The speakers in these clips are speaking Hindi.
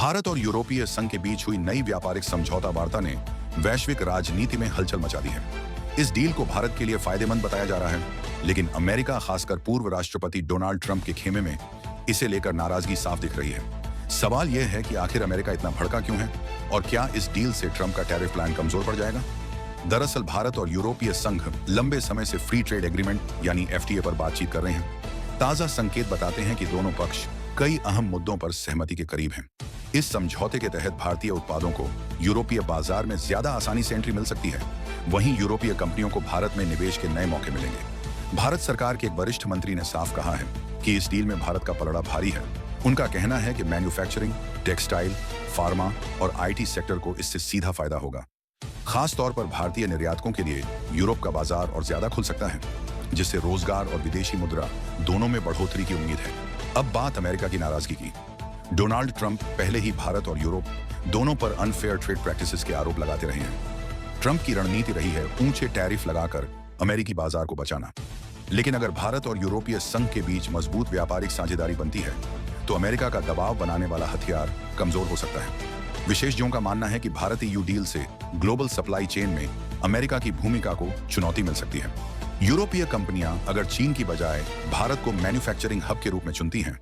भारत और यूरोपीय संघ के बीच हुई नई व्यापारिक समझौता वार्ता ने वैश्विक राजनीति में हलचल मचा दी है। इस डील को भारत के लिए फायदेमंद बताया जा रहा है, लेकिन अमेरिका, खासकर पूर्व राष्ट्रपति डोनाल्ड ट्रंप के खेमे में इसे लेकर नाराजगी साफ दिख रही है। सवाल यह है कि आखिर अमेरिका इतना भड़का क्यों है और क्या इस डील से ट्रंप का टैरिफ प्लान कमजोर पड़ जाएगा? दरअसल भारत और यूरोपीय संघ लंबे समय से फ्री ट्रेड एग्रीमेंट यानी एफटीए पर बातचीत कर रहे हैं। ताजा संकेत बताते हैं कि दोनों पक्ष कई अहम मुद्दों पर सहमति के करीब हैं। इस समझौते के तहत भारतीय उत्पादों को यूरोपीय बाजार में ज्यादा आसानी से एंट्री मिल सकती है। वहीं यूरोपीय कंपनियों को भारत में निवेश के नए मौके मिलेंगे। भारत सरकार के एक वरिष्ठ मंत्री ने साफ कहा है कि इस डील में भारत का पलड़ा भारी है। उनका कहना है कि मैन्युफैक्चरिंग, टेक्सटाइल, फार्मा और आईटी सेक्टर को इससे सीधा फायदा होगा। खास तौर पर भारतीय निर्यातकों के लिए यूरोप का बाजार और ज्यादा खुल सकता है, जिससे रोजगार और विदेशी मुद्रा दोनों में बढ़ोतरी की उम्मीद है। अब बात अमेरिका की नाराजगी की। डोनाल्ड ट्रंप पहले ही भारत और यूरोप दोनों पर अनफेयर ट्रेड प्रैक्टिसेस के आरोप लगाते रहे हैं। ट्रंप की रणनीति रही है ऊंचे टैरिफ लगाकर अमेरिकी बाजार को बचाना। लेकिन अगर भारत और यूरोपीय संघ के बीच मजबूत व्यापारिक साझेदारी बनती है तो अमेरिका का दबाव बनाने वाला हथियार कमजोर हो सकता है। विशेषज्ञों का मानना है कि भारत ईयू डील से ग्लोबल सप्लाई चेन में अमेरिका की भूमिका को चुनौती मिल सकती है। यूरोपीय कंपनियां अगर चीन की बजाय भारत को मैन्युफैक्चरिंग हब के रूप में चुनती हैं,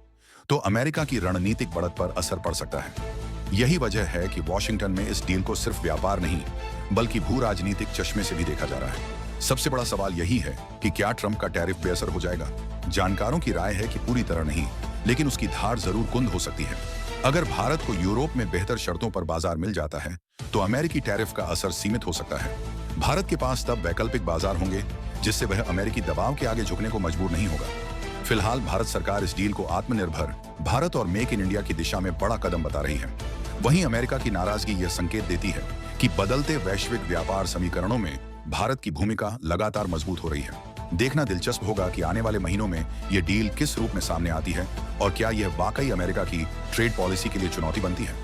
तो अमेरिका की रणनीतिक बढ़त पर असर पड़ सकता है। यही वजह है कि वॉशिंगटन में इस डील को सिर्फ व्यापार नहीं, बल्कि भू राजनीतिक चश्मे से भी देखा जा रहा है। सबसे बड़ा सवाल यही है कि क्या ट्रंप का टैरिफ बेअसर हो जाएगा? जानकारों की राय है कि पूरी तरह नहीं, लेकिन उसकी धार जरूर कुंद हो सकती है। अगर भारत को यूरोप में बेहतर शर्तों पर बाजार मिल जाता है, तो अमेरिकी टैरिफ का असर सीमित हो सकता है। भारत के पास तब वैकल्पिक बाजार होंगे, जिससे वह अमेरिकी दबाव के आगे झुकने को मजबूर नहीं होगा। फिलहाल भारत सरकार इस डील को आत्मनिर्भर भारत और मेक इन इंडिया की दिशा में बड़ा कदम बता रही है। वहीं अमेरिका की नाराजगी यह संकेत देती है कि बदलते वैश्विक व्यापार समीकरणों में भारत की भूमिका लगातार मजबूत हो रही है। देखना दिलचस्प होगा कि आने वाले महीनों में यह डील किस रूप में सामने आती है और क्या यह वाकई अमेरिका की ट्रेड पॉलिसी के लिए चुनौती बनती है।